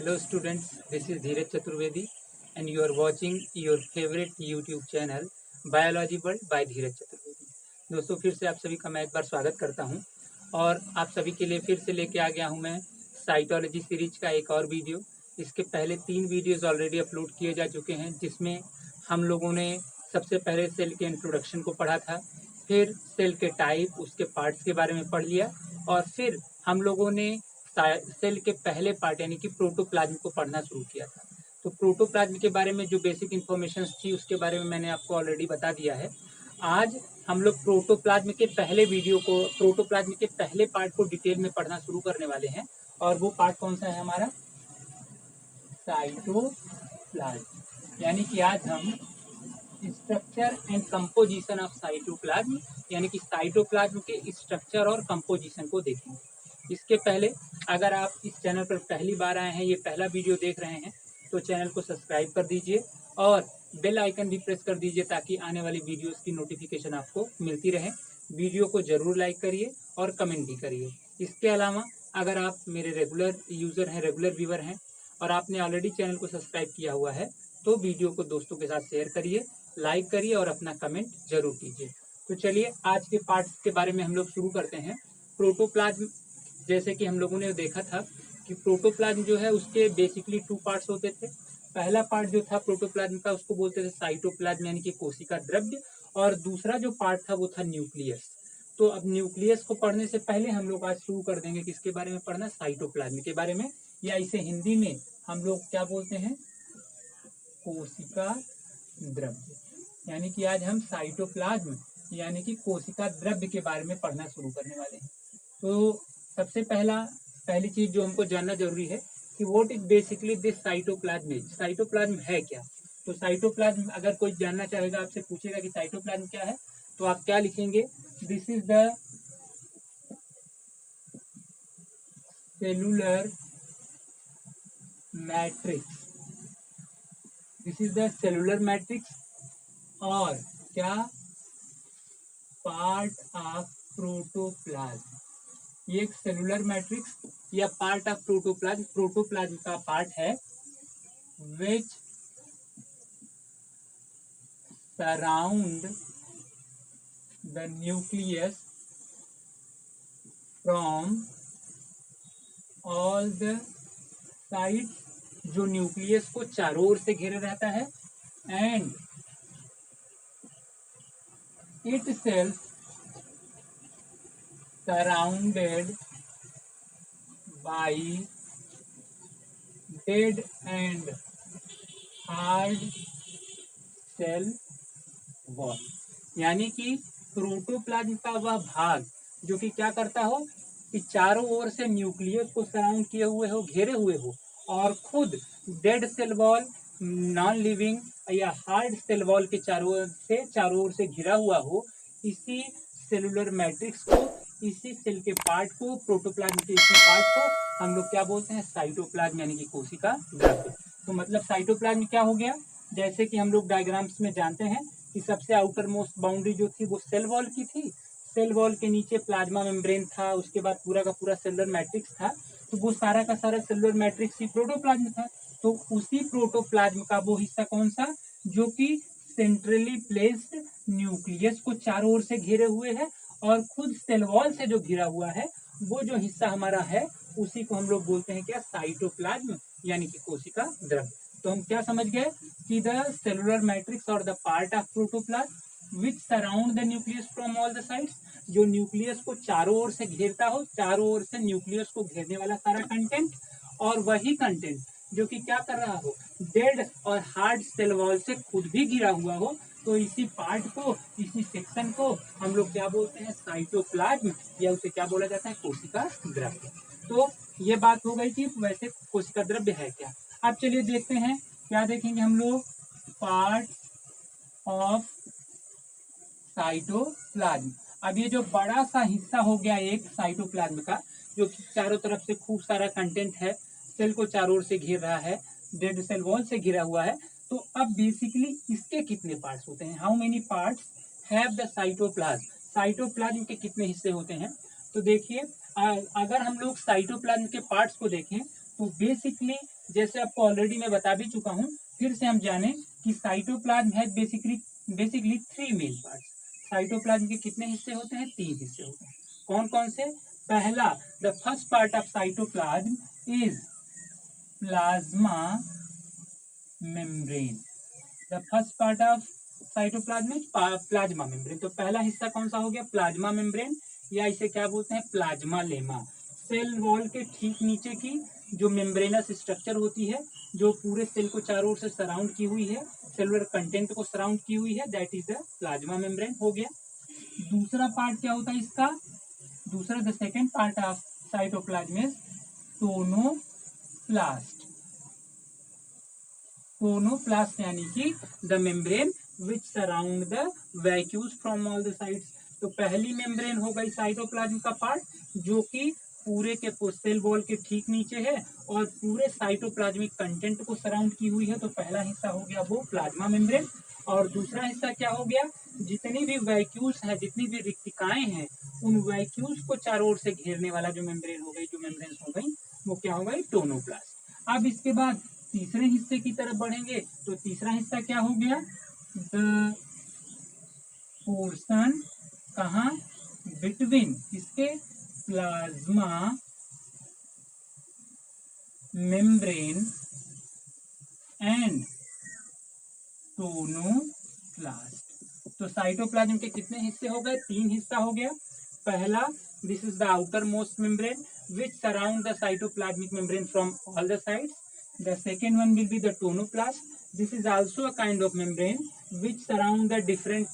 Hello students, this is Dheeraj Chaturvedi and you are watching your favorite YouTube channel Biology World by धीरज चतुर्वेदी। दोस्तों फिर से आप सभी का मैं एक बार स्वागत करता हूं और आप सभी के लिए फिर से लेके आ गया हूं मैं साइटोलॉजी सीरीज का एक और वीडियो। इसके पहले 3 वीडियोस ऑलरेडी अपलोड किए जा चुके हैं, जिसमें हम लोगों ने सबसे पहले सेल के इंट्रोडक्शन को पढ़ा था, फिर सेल के टाइप, उसके पार्ट्स के बारे में पढ़ लिया और फिर हम लोगों ने सेल के पहले पार्ट यानी कि प्रोटोप्लाज्म को पढ़ना शुरू किया था। तो प्रोटोप्लाज्म के बारे में जो बेसिक इन्फॉर्मेशन थी उसके बारे में मैंने आपको ऑलरेडी बता दिया है। आज हम लोग प्रोटोप्लाज्म के पहले पार्ट को डिटेल में पढ़ना शुरू करने वाले हैं और वो पार्ट कौन सा है हमारा? साइटोप्लाज्म। यानी कि आज हम structure and composition of cytoplasm यानी कि साइटोप्लाज्म के स्ट्रक्चर और कंपोजिशन को देखेंगे। इसके पहले अगर आप इस चैनल पर पहली बार आए हैं, ये पहला वीडियो देख रहे हैं, तो चैनल को सब्सक्राइब कर दीजिए और बेल आइकन भी प्रेस कर दीजिए ताकि आने वाली वीडियोस की नोटिफिकेशन आपको मिलती रहे। वीडियो को जरूर लाइक करिए और कमेंट भी करिए। इसके अलावा अगर आप मेरे रेगुलर यूजर हैं, रेगुलर व्यूअर हैं और आपने ऑलरेडी चैनल को सब्सक्राइब किया हुआ है तो वीडियो को दोस्तों के साथ शेयर करिए, लाइक करिए और अपना कमेंट जरूर कीजिए। तो चलिए आज के पार्ट्स के बारे में हम लोग शुरू करते हैं। प्रोटोप्लाज्म, जैसे कि हम लोगों ने देखा था कि प्रोटोप्लाज्म जो है उसके बेसिकली 2 पार्ट्स होते थे। पहला पार्ट जो था प्रोटोप्लाज्म का उसको बोलते थे साइटोप्लाज्म यानी कि कोशिका द्रव्य, और दूसरा जो पार्ट था वो था न्यूक्लियस। तो अब न्यूक्लियस को पढ़ने से पहले हम लोग आज शुरू कर देंगे किसके बारे में पढ़ना? साइटोप्लाज्म के बारे में, या इसे हिंदी में हम लोग क्या बोलते हैं? कोशिका द्रव्य। यानी कि आज हम साइटोप्लाज्म यानी कि कोशिका द्रव्य के बारे में पढ़ना शुरू करने वाले हैं। तो सबसे पहली चीज जो हमको जानना जरूरी है कि what is basically this cytoplasm. Cytoplasm है क्या? तो साइटोप्लाज्म अगर कोई जानना चाहेगा, आपसे पूछेगा कि साइटोप्लाज्म क्या है, तो आप क्या लिखेंगे? This is the cellular matrix. This is the cellular matrix और क्या? Part of protoplasm. ये एक सेलुलर मैट्रिक्स या पार्ट ऑफ प्रोटोप्लाज्म का पार्ट है, which surround the nucleus from all the sides, जो न्यूक्लियस को चारों ओर से घेरे रहता है, and itself surrounded by dead and hard cell wall. यानी कि प्रोटोप्लाज्म का वह भाग जो कि क्या करता हो कि चारों ओर से न्यूक्लियस को सराउंड किए हुए हो, घेरे हुए हो, और खुद dead cell wall, non living या हार्ड सेल वॉल के चारों ओर से घिरा हुआ हो, इसी सेलुलर मैट्रिक्स को, इसी सेल के पार्ट को, प्रोटोप्लाज्म के इसी पार्ट को हम लोग क्या बोलते हैं? साइटोप्लाज्म यानी कि कोशिका द्रव्य। तो मतलब साइटोप्लाज्म क्या हो गया? जैसे कि हम लोग डायग्राम्स में जानते हैं कि सबसे आउटर मोस्ट बाउंड्री जो थी वो सेल वॉल की थी, सेल वॉल के नीचे प्लाज्मा मेम्ब्रेन था, उसके बाद पूरा का पूरा सेलुलर मैट्रिक्स था, तो वो सारा का सारा सेलुलर मैट्रिक्स ही प्रोटोप्लाज्म था। तो उसी प्रोटोप्लाज्म का वो हिस्सा कौन सा जो कि सेंट्रली प्लेस्ड न्यूक्लियस को चारों ओर से घेरे हुए है और खुद सेल वॉल से जो घिरा हुआ है, वो जो हिस्सा हमारा है उसी को हम लोग बोलते हैं क्या? साइटोप्लाज्म यानी कि कोशिका द्रव्य। तो हम क्या समझ गए कि द सेलुलर मैट्रिक्स और the part of protoplasm which surround the nucleus from all the sides, जो न्यूक्लियस को चारों ओर से घेरता हो, चारों ओर से न्यूक्लियस को घेरने वाला सारा कंटेंट, और वही कंटेंट जो कि क्या कर रहा हो? डेड और हार्ड सेल वॉल से खुद भी घिरा हुआ हो। तो इसी पार्ट को, इसी सेक्शन को हम लोग क्या बोलते हैं? साइटोप्लाज्म, या उसे क्या बोला जाता है? कोशिका द्रव्य। तो ये बात हो गई कि वैसे कोशिका द्रव्य है क्या। अब चलिए देखते हैं, क्या देखेंगे हम लोग? Part of cytoplasm. अब ये जो बड़ा सा हिस्सा हो गया एक साइटोप्लाज्म का, जो कि चारों तरफ से खूब सारा कंटेंट है, सेल को चारों ओर से घेर रहा है, डेड सेल वॉल से घिरा हुआ है, तो अब बेसिकली इसके कितने पार्ट्स होते हैं? How many parts have the cytoplasm? Cytoplasm के कितने हिस्से होते हैं? तो देखिए, अगर हम लोग साइटोप्लाज्म के पार्ट्स को देखें तो बेसिकली जैसे आपको ऑलरेडी मैं बता भी चुका हूँ, फिर से हम जाने कि साइटोप्लाज्म है बेसिकली 3 मेन पार्ट्स। साइटोप्लाज्म के कितने हिस्से होते हैं? 3 हिस्से होते हैं। कौन कौन से? पहला, the first part of cytoplasm is plasma membrane. The first part of cytoplasm is plasma membrane. तो पहला हिस्सा कौन सा हो गया? प्लाज्मा मेम्ब्रेन, या इसे क्या बोलते हैं? Plasma lemma. सेल वॉल के ठीक नीचे की जो मेम्ब्रेनस स्ट्रक्चर होती है, जो पूरे सेल को चारों ओर से सराउंड की हुई है, सेलुलर कंटेंट को सराउंड की हुई है, that is the plasma membrane हो गया। दूसरा पार्ट क्या होता है इसका? दूसरा, the second part of cytoplasm is tonoplast. Tonoplast यानी कि the membrane which surround the vacuoles from all the sides. तो पहली मेम्ब्रेन हो गई साइटोप्लाज्म का पार्ट, जो कि पूरे के सेल वॉल के ठीक नीचे है और पूरे साइटोप्लाज्मिक कंटेंट को सराउंड की हुई है। तो पहला हिस्सा हो गया वो प्लाज्मा मेम्ब्रेन। और दूसरा हिस्सा क्या हो गया? जितनी भी वैक्यूल्स हैं, जितनी भी रिक्तिकाएं हैं, उन वैक्यूल्स को चारों ओर से घेरने वाला जो मेम्ब्रेन हो गई, जो मेम्ब्रेन हो गई, वो क्या हो गई? टोनोप्लास्ट। अब इसके बाद तीसरे हिस्से की तरफ बढ़ेंगे। तो तीसरा हिस्सा क्या हो गया? द पोर्शन कहाँ? बिटवीन इसके प्लाज्मा मेम्ब्रेन एंड टोनोप्लास्ट। तो साइटोप्लाज्म के कितने हिस्से हो गए? 3 हिस्सा हो गया। पहला, this is the outer most membrane which surround the cytoplasmic membrane from all the sides. The second one will be the tonoplast. This is also a kind of membrane which surround the different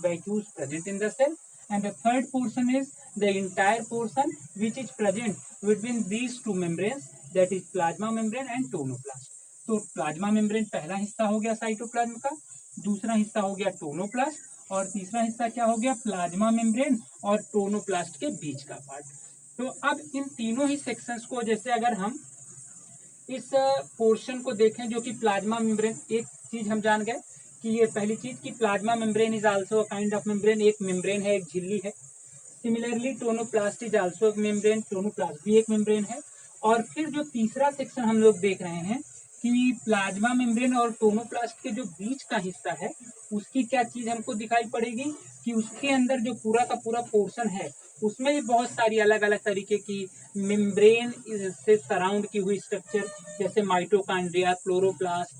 vacuoles present in the cell. And the third portion is the entire portion which is present between these two membranes, that is plasma membrane and tonoplast. तो plasma membrane पहला हिस्सा हो गया cytoplasm का, दूसरा हिस्सा हो गया टोनोप्लास्ट, और तीसरा हिस्सा क्या हो गया? प्लाज्मा मेम्ब्रेन और टोनोप्लास्ट के बीच का पार्ट। तो अब इन तीनों ही सेक्शंस को, जैसे अगर हम इस पोर्शन को देखें जो कि प्लाज्मा मेम्ब्रेन, एक चीज हम जान गए कि ये पहली चीज कि plasma membrane is also a kind of membrane, एक मेम्ब्रेन है, एक झिल्ली है। सिमिलरली टोनोप्लास्ट इज आल्सो एक मेम्ब्रेन, टोनोप्लास्ट भी एक मेम्ब्रेन है। और फिर जो तीसरा सेक्शन हम लोग देख रहे हैं कि प्लाज्मा मेम्ब्रेन और टोनोप्लास्ट के जो बीच का हिस्सा है, उसकी क्या चीज हमको दिखाई पड़ेगी कि उसके अंदर जो पूरा का पूरा पोर्शन है, उसमें भी बहुत सारी अलग अलग तरीके की मेम्ब्रेन से सराउंड की हुई स्ट्रक्चर, जैसे माइटोकांड्रिया, क्लोरोप्लास्ट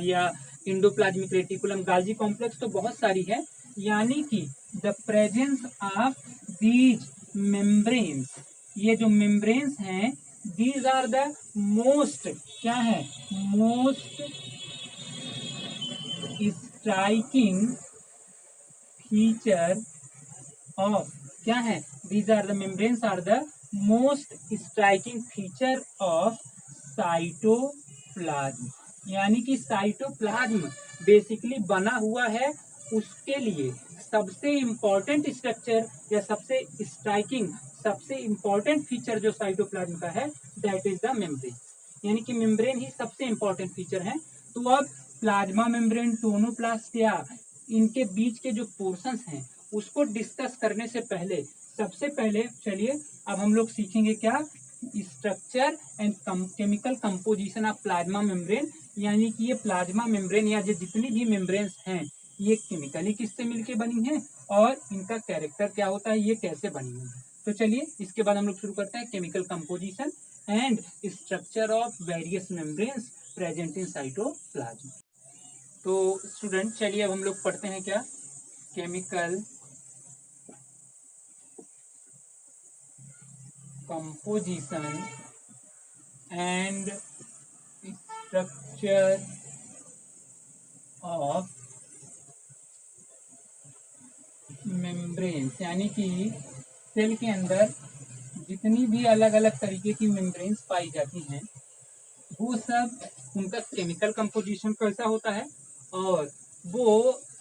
या इंडोप्लाज्मिक रेटिकुलम, गाल्जी कॉम्प्लेक्स, तो बहुत सारी है। यानी कि the presence of these membranes, ये जो मेम्ब्रेन्स हैं, दीज आर द मोस्ट, क्या है? मोस्ट स्ट्राइकिंग फीचर ऑफ, क्या है? These are the membranes are the most striking feature of cytoplasm. यानी कि साइटोप्लाज्म बेसिकली बना हुआ है, उसके लिए सबसे इंपॉर्टेंट स्ट्रक्चर या सबसे स्ट्राइकिंग, सबसे इंपॉर्टेंट फीचर जो साइटोप्लाज्म का है, दैट इज द मेम्ब्रेन। यानी कि मेम्ब्रेन ही सबसे इंपॉर्टेंट फीचर है। तो अब प्लाज्मा मेम्ब्रेन, टोनोप्लास्ट या इनके बीच के जो पोर्शंस हैं, उसको डिस्कस करने से पहले सबसे पहले चलिए अब हम लोग सीखेंगे क्या? Structure and chemical composition of plasma membrane. यानी कि ये प्लाज्मा मेम्ब्रेन या जो जितनी भी मेम्ब्रेन्स हैं, ये केमिकली किससे मिलके बनी है और इनका कैरेक्टर क्या होता है, ये कैसे बनी हुई है। तो चलिए इसके बाद हम लोग शुरू करते हैं chemical composition and structure of various membranes present in cytoplasm. तो स्टूडेंट चलिए अब हम लोग पढ़ते हैं क्या? Chemical composition and structure of membranes। यानी कि सेल के अंदर जितनी भी अलग अलग तरीके की मेम्ब्रेन्स पाई जाती हैं, वो सब उनका केमिकल कंपोजिशन कैसा होता है और वो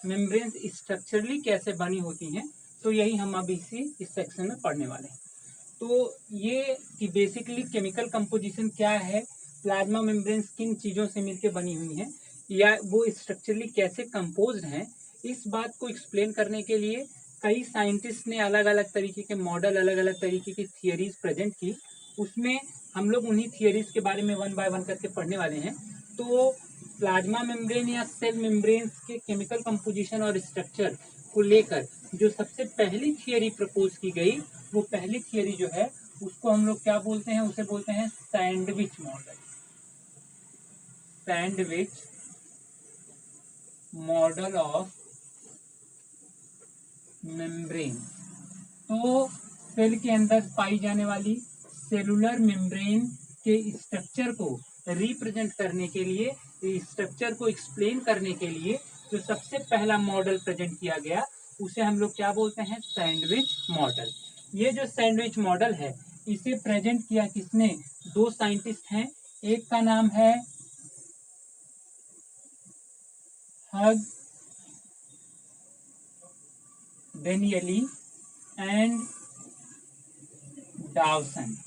मेम्ब्रेन्स स्ट्रक्चरली कैसे बनी होती हैं। तो यही हम अभी इस सेक्शन में पढ़ने वाले हैं। तो ये कि बेसिकली केमिकल कंपोजिशन क्या है, प्लाज्मा मेम्ब्रेन्स किन चीज़ों से मिलकर बनी हुई हैं, या वो स्ट्रक्चरली कैसे कंपोज्ड हैं, इस बात को एक्सप्लेन करने के लिए कई साइंटिस्ट ने अलग अलग तरीके के मॉडल, अलग अलग तरीके की थियरीज प्रेजेंट की। उसमें हम लोग उन्हीं थियरीज के बारे में वन बाय वन करके पढ़ने वाले हैं। तो प्लाज्मा मेम्ब्रेन या सेल मेम्ब्रेन के केमिकल कंपोजिशन और स्ट्रक्चर को लेकर जो सबसे पहली थियरी प्रपोज की गई, वो पहली थियरी जो है उसको हम लोग क्या बोलते हैं, उसे बोलते हैं sandwich model. Sandwich model of membrane. तो सेल के अंदर पाई जाने वाली सेलुलर मेम्ब्रेन के स्ट्रक्चर को रिप्रेजेंट करने के लिए, स्ट्रक्चर को एक्सप्लेन करने के लिए जो सबसे पहला मॉडल प्रेजेंट किया गया, उसे हम लोग क्या बोलते हैं, सैंडविच मॉडल। ये जो सैंडविच मॉडल है, इसे प्रेजेंट किया किसने, दो साइंटिस्ट हैं। एक का नाम है हग डेनियली एंड डाउसन।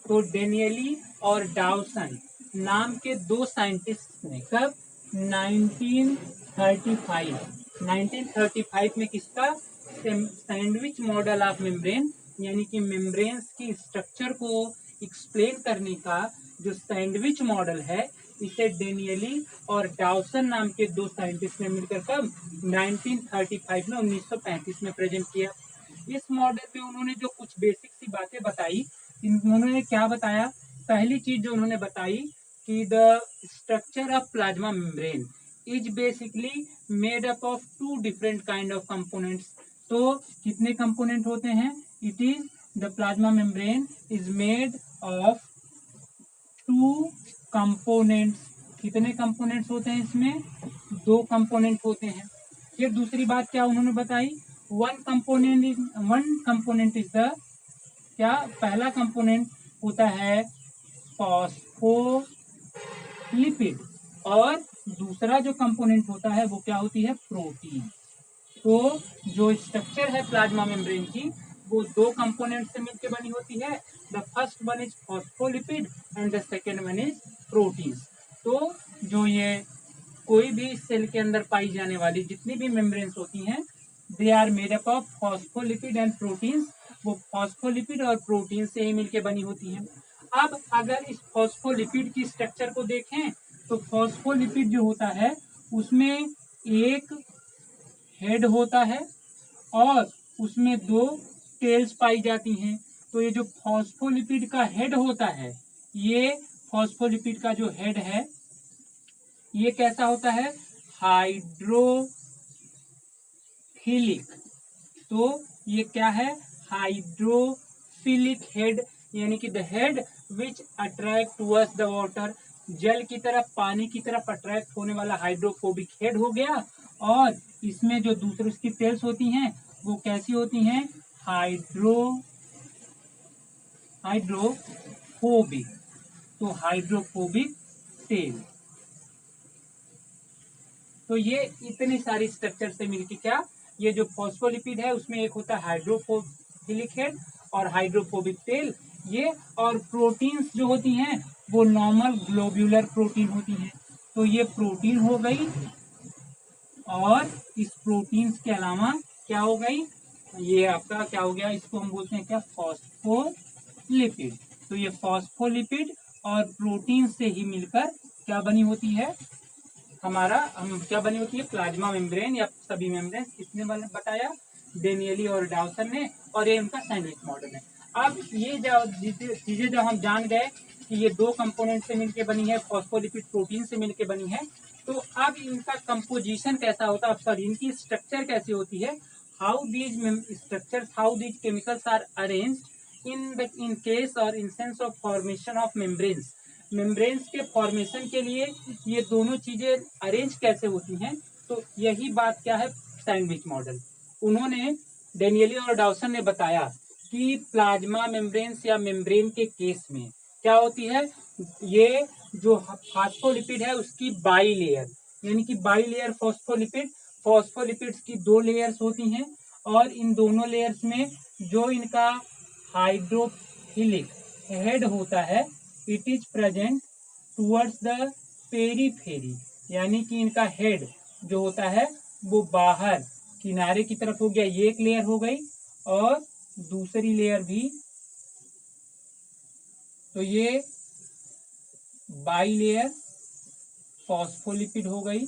तो डेनियली और डाउसन नाम के दो साइंटिस्ट ने कब 1935 में किसका, सैंडविच मॉडल ऑफ मेम्ब्रेन, यानी कि मेम्ब्रेन्स की स्ट्रक्चर को एक्सप्लेन करने का जो सैंडविच मॉडल है, इसे डेनियली और डाउसन नाम के दो साइंटिस्ट ने मिलकर कब 1935 में 1935 में प्रेजेंट किया। इस मॉडल में उन्होंने जो कुछ बेसिक सी बातें बताई, उन्होंने क्या बताया, पहली चीज जो उन्होंने बताई कि the structure of plasma membrane is basically made up of two different kind of components. तो कितने कंपोनेंट होते हैं, it is the plasma membrane is made of two components. कितने कंपोनेंट्स होते हैं इसमें, दो कंपोनेंट होते हैं। फिर दूसरी बात क्या उन्होंने बताई, वन कंपोनेंट इज द, क्या पहला कंपोनेंट होता है फॉस्फोलिपिड, और दूसरा जो कंपोनेंट होता है वो क्या होती है, प्रोटीन। तो जो स्ट्रक्चर है प्लाज्मा मेम्ब्रेन की, वो दो कंपोनेंट से मिलकर बनी होती है। The first one is phospholipid and the second one is protein. तो जो ये कोई भी सेल के अंदर पाई जाने वाली जितनी भी मेम्ब्रेन्स होती हैं, they are made up of phospholipid and proteins. वो फॉस्फोलिपिड और प्रोटीन से ही मिलकर बनी होती हैं। अब अगर इस फॉस्फोलिपिड की स्ट्रक्चर को देखें, तो फॉस्फोलिपिड जो होता है उसमें एक हेड होता है और उसमें दो टेल्स पाई जाती हैं। तो ये जो फॉस्फोलिपिड का हेड होता है, ये फॉस्फोलिपिड का जो हेड है, ये कैसा होता है, हाइड्रोफिलिक। तो ये क्या है, हाइड्रोफिलिक हेड, यानी कि the head which attract towards the water, जल की तरफ, पानी की तरफ अट्रैक्ट होने वाला हाइड्रोफोबिक हेड हो गया। और इसमें जो दूसरी उसकी टेल्स होती हैं वो कैसी होती हैं, हाइड्रोफोबिक। तो हाइड्रोफोबिक टेल। तो ये इतनी सारी स्ट्रक्चर से मिलकर क्या, ये जो फॉस्फोलिपिड है उसमें एक होता है हाइड्रोफिलिक हेड और हाइड्रोफोबिक टेल, ये। और प्रोटीन्स जो होती हैं वो नॉर्मल ग्लोब्यूलर प्रोटीन होती हैं। तो ये प्रोटीन हो गई, और इस प्रोटीन्स के अलावा क्या हो गई, ये आपका क्या हो गया, इसको हम बोलते हैं क्या, फॉस्फोलिपिड। तो ये फॉस्फोलिपिड और प्रोटीन से ही मिलकर क्या बनी होती है, हमारा हम क्या बनी होती है, प्लाज्मा मेम्ब्रेन या सभी मेम्ब्रेन। किसने बताया, डेनियली और डाउसन ने, और ये उनका सैंडविच मॉडल है। अब ये चीजें जब हम जान गए कि ये दो कंपोनेंट से मिलकर बनी है, फॉस्फोलिपिड प्रोटीन से मिलकर बनी है, तो अब इनका कंपोजिशन कैसा होता है, सॉरी इनकी स्ट्रक्चर कैसी होती है, how these structures, how these chemicals are arranged in case or instance of formation of membranes. Membranes के फॉर्मेशन के लिए ये दोनों चीजें अरेंज कैसे होती हैं, तो यही बात क्या है, सैंडविच मॉडल। उन्होंने, डेनियली और डाउसन ने बताया कि प्लाज्मा मेम्ब्रेन्स या मेम्ब्रेन के केस में क्या होती है, ये जो फॉस्फोलिपिड है उसकी बाई लेयर, यानी कि बाई लेयर फॉस्फोलिपिड्स की दो लेयर्स होती हैं, और इन दोनों लेयर्स में जो इनका हाइड्रोफिलिक हेड होता है, it is present towards the periphery, यानी कि इनका हेड जो होता है वो बाहर किनारे की तरफ हो गया, ये एक लेयर हो गई, और दूसरी लेयर भी तो ये बाइलेयर फॉस्फोलिपिड हो गई,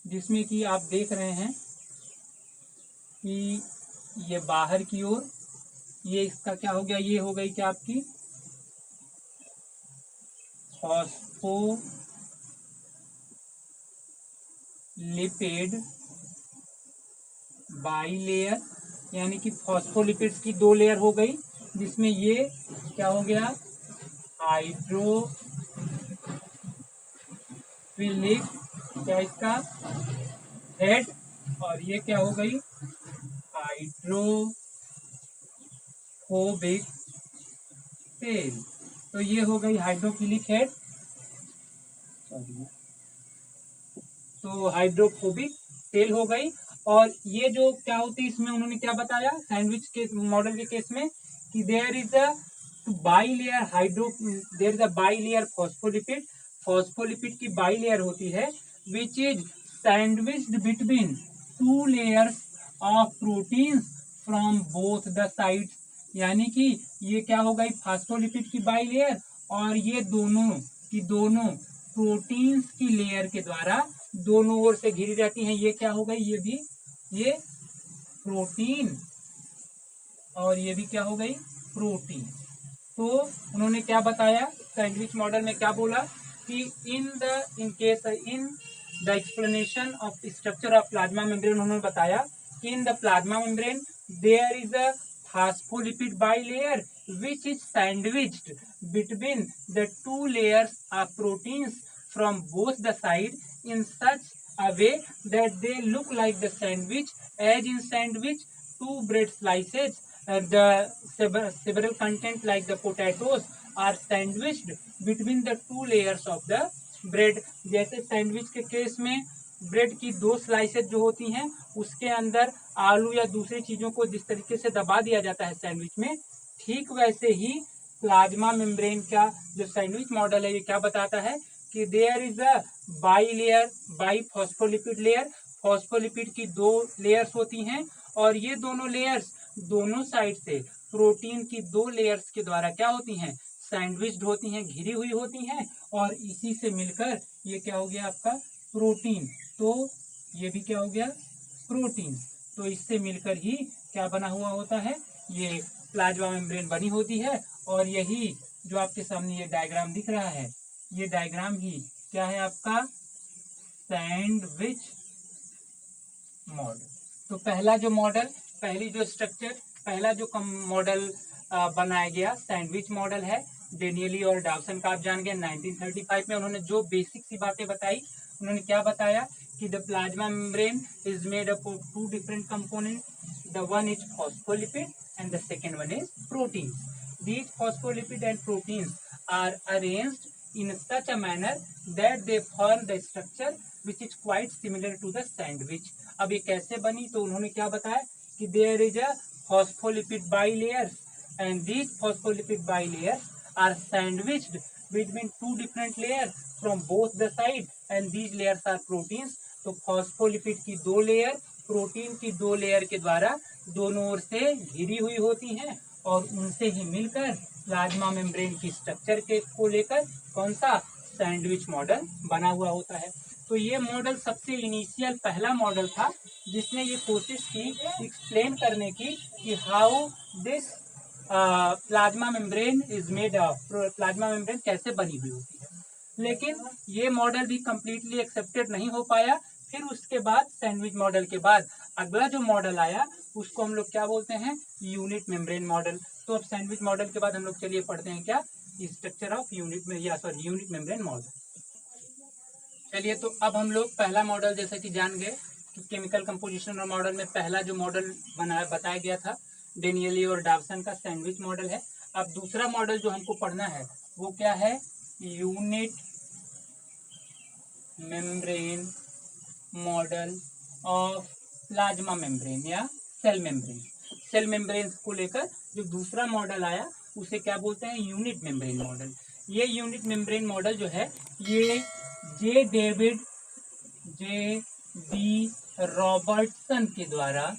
जिसमें कि आप देख रहे हैं कि ये बाहर की ओर, ये इसका क्या हो गया, ये हो गई क्या आपकी फॉस्फोलिपिड बाइलेयर, यानी कि फॉस्फोलिपिड्स की दो लेयर हो गई, जिसमें ये क्या हो गया हाइड्रोफिलिक, क्या इसका हेड, और ये क्या हो गई हाइड्रोफोबिक टेल। तो ये हो गई हाइड्रोफिलिक हेड, तो हाइड्रोफोबिक टेल हो गई। और ये जो क्या होती है, इसमें उन्होंने क्या बताया सैंडविच के मॉडल के केस में कि there is a bilayer phospholipid, phospholipid की बाइलेयर होती है which is sandwiched between two layers of proteins from both the sides. यानी कि ये क्या हो गई फॉस्फोलिपिड की बाइलेयर, और ये दोनों प्रोटीन्स की लेयर के द्वारा दोनों ओर से घिरी रहती हैं। ये क्या हो गई, ये प्रोटीन, और ये भी क्या हो गई प्रोटीन। तो उन्होंने क्या बताया सैंडविच मॉडल में, क्या बोला कि in the explanation of structure of plasma membrane, उन्होंने बताया कि in the plasma membrane there is a phospholipid bilayer which is sandwiched between the two layers of proteins from both the side in such a way that they look like the sandwich, as in sandwich two bread slices, the several content like the potatoes are sandwiched between the two layers of the bread। जैसे sandwich के case में bread की दो slices जो होती हैं उसके अंदर आलू या दूसरी चीजों को जिस तरीके से दबा दिया जाता है सैंडविच में, ठीक वैसे ही प्लाज्मा मेम्ब्रेन का जो सैंडविच मॉडल है ये क्या बताता है कि there is a bi phospholipid layer, phospholipid की दो लेयर्स होती हैं, और ये दोनों लेयर्स दोनों साइड से प्रोटीन की दो लेयर्स के द्वारा क्या होती हैं सैंडविच्ड होती हैं, घिरी हुई होती हैं, और इसी से मिलकर ये क्या हो गया आपका प्रोटीन। तो ये भी क्या हो गया प्रोटीन। तो इससे मिलकर ही क्या बना हुआ होता है, ये प्लाज्मा मेम्ब्रेन बनी होती है। और यही जो आपके सामने ये डायग्राम दिख रहा है, ये डायग्राम ही क्या है आपका सैंडविच मॉडल। तो पहला जो मॉडल, पहली जो स्ट्रक्चर, पहला जो मॉडल बनाया गया सैंडविच मॉडल है डेनियली और डावसन का, आप जान गए 1935 में उन्होंने जो बेसिक सी बातें बताई। उन्होंने क्या बताया कि the plasma membrane is made up of two different component, the one is phospholipid and the second one is protein. These phospholipid and proteins are arranged in such a manner that they form the structure which is quite similar to the sandwich। अब ये कैसे बनी, तो उन्होंने क्या बताया कि there is a phospholipid bilayers and these phospholipid bilayers are sandwiched between two different layers from both the side and these layers are proteins। तो फॉस्फोलिपिड की दो लेयर प्रोटीन की दो लेयर के द्वारा दोनों ओर से घिरी हुई होती हैं, और उनसे ही मिलकर प्लाज्मा मेम्ब्रेन की स्ट्रक्चर के को लेकर कौन सा सैंडविच मॉडल बना हुआ होता है। तो ये मॉडल सबसे इनिशियल पहला मॉडल था जिसने ये कोशिश की एक्सप्लेन करने की कि how this plasma membrane is made of, plasma membrane कैसे बनी हुई होती है। लेकिन ये मॉडल भी कंप्लीटली एक्सेप्टेड नहीं हो पाया। फिर उसके बाद सैंडविच मॉडल के बाद अगला जो मॉडल आया उसको हम लोग क्या बोलते हैं यूनिट मेम्ब्रेन मॉडल। तो अब सैंडविच मॉडल के बाद हम लोग चलिए पढ़ते हैं क्या structure of unit membrane model. चलिए तो अब हम लोग पहला मॉडल जैसा कि जान गए कि केमिकल कंपोजिशन और मॉडल में पहला जो मॉडल बताया गया था डेनियली और डावसन का सैंडविच मॉडल है। अब दूसरा मॉडल जो हमको पढ़ना है वो क्या है unit membrane model of plasma membrane या सेल मेम्ब्रेन। सेल मेम्ब्रेन को लेकर जो दूसरा मॉडल आया उसे क्या बोलते हैं यूनिट मेम्ब्रेन मॉडल। ये यूनिट मेम्ब्रेन मॉडल जो है ये जे डी रॉबर्टसन के द्वारा,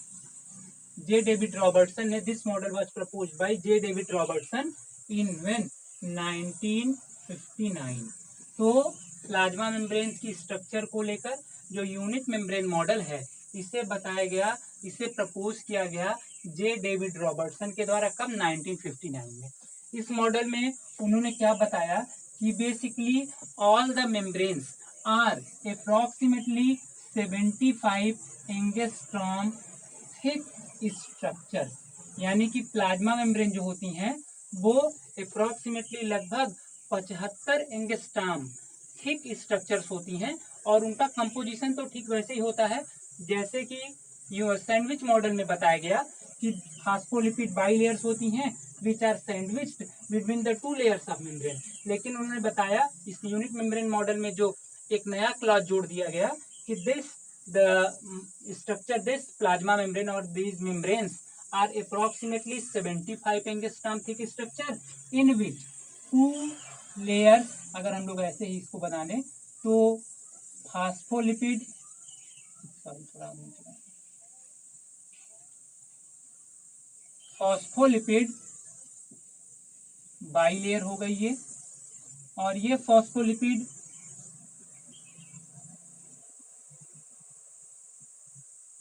जे डेविड रॉबर्टसन ने, this model was proposed by J David Robertson in when 1959। तो प्लाज्मा मेम्ब्रेन की स्ट्रक्चर को लेकर जो यूनिट मेम्ब्रेन मॉडल है, इसे बताया गया, इसे प्रपोज किया गया जे डेविड रॉबर्टसन के द्वारा। कब? 1959 में। इस मॉडल में उन्होंने क्या बताया कि basically all the membranes are approximately 75 angstrom thick structure, यानी कि प्लाज्मा मेम्ब्रेन जो होती हैं वो अप्रोक्सीमेटली लगभग 75 एंगस्ट्रॉम थिक स्ट्रक्चर्स होती हैं, और उनका कंपोजिशन तो ठीक वैसे ही होता है जैसे कि सैंडविच मॉडल में बताया गया कि फास्फोलिपिड बाइलेयर्स होती हैं which are sandwiched between the two layers of membrane. लेकिन उन्होंने बताया इस यूनिट मेम्ब्रेन मॉडल में जो एक नया क्लॉज जोड़ दिया गया कि this the structure this plasma membrane और these membranes are approximately 75 angstrom thick structure in which two layers, अगर हम लोग ऐसे ही इसको बना लें तो फास्फोलिपिड फॉस्फोलिपिड बाइलेयर हो गई ये, और ये phospholipid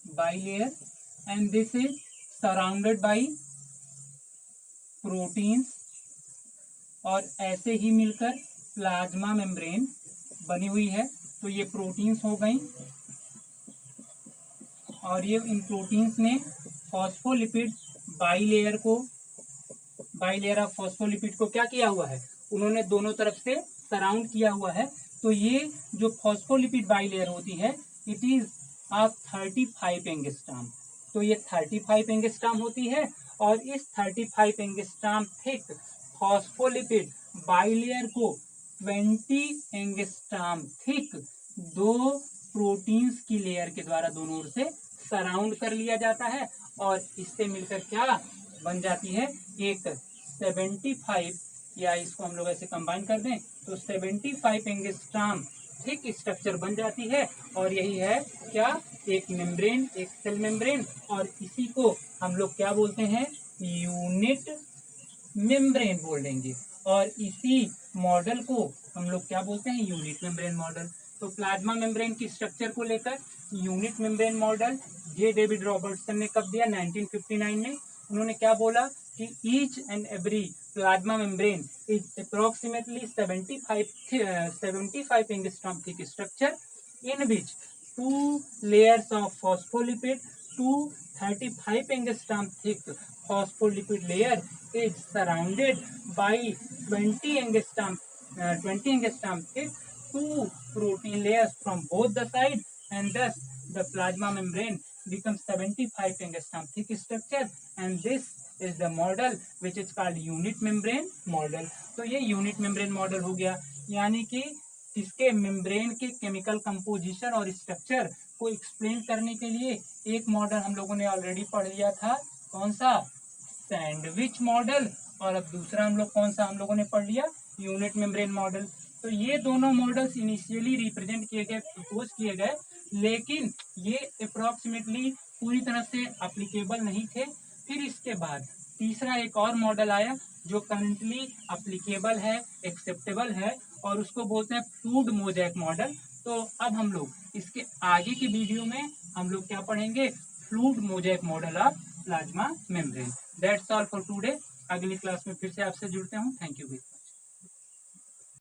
bilayer and this is surrounded by proteins, और ऐसे ही मिलकर प्लाज्मा मेम्ब्रेन बनी हुई है। तो ये प्रोटीन्स हो गई, और ये इन प्रोटीन्स ने फॉस्फोलिपिड बाइलेयर ऑफ फॉस्फोलिपिड को क्या किया हुआ है, उन्होंने दोनों तरफ से सराउंड किया हुआ है। तो ये जो फॉस्फोलिपिड बाइलेयर होती है इट इज ऑफ 35 एंगस्ट्रॉम। तो ये 35 एंगस्ट्रॉम होती है, और इस 35 एंगस्ट्रॉम थिक फॉस्फोलिपिड बाइलेयर को 20 एंगस्ट्रॉम थिक दो प्रोटीन्स की लेयर के द्वारा दोनों ओर से सराउंड कर लिया जाता है, और इससे मिलकर क्या बन जाती है, एक 75, या इसको हम लोग ऐसे कंबाइन कर दें तो 75 एंगस्ट्रॉम थिक स्ट्रक्चर बन जाती है। और यही है क्या, एक मेम्ब्रेन, एक सेल मेम्ब्रेन, और इसी को हम लोग क्या बोलते हैं, यूनिट मेम्ब्रेन बोल देंगे। और इसी मॉडल को हम लोग क्या बोलते हैं, यूनिट मेम्ब्रेन मॉडल। तो प्लाज्मा मेम्ब्रेन की स्ट्रक्चर को लेकर unit membrane model J David Robertson ने कब दिया, 1959 में। उन्होंने क्या बोला कि each and every plasma membrane is approximately 75 angstrom thick structure in which two layers of phospholipid, two 35 angstrom thick phospholipid layer is surrounded by 20 angstrom thick two protein layers from both the sides, and thus the plasma membrane becomes 75 angstrom thick structure, and this is the model which is called unit membrane model। तो ये unit membrane model हो गया, यानी कि इसके membrane के chemical composition और structure को एक्सप्लेन करने के लिए एक मॉडल हम लोगों ने ऑलरेडी पढ़ लिया था, कौन सा, सैंडविच मॉडल, और अब दूसरा हम लोग कौन सा हम लोगों ने पढ़ लिया, यूनिट मेम्ब्रेन मॉडल। तो ये दोनों मॉडल्स इनिशियली रिप्रेजेंट किए गए, प्रपोज किए गए, लेकिन ये अप्रोक्सीमेटली पूरी तरह से अप्लीकेबल नहीं थे। फिर इसके बाद तीसरा एक और मॉडल आया जो करंटली अप्लीकेबल है, एक्सेप्टेबल है, और उसको बोलते हैं फ्लूइड मोज़ेक मॉडल। तो अब हम लोग इसके आगे की वीडियो में हम लोग क्या पढ़ेंगे, fluid mosaic model of plasma membrane. That's all for today. अगली क्लास में फिर से आपसे जुड़ते हूँ। Thank you.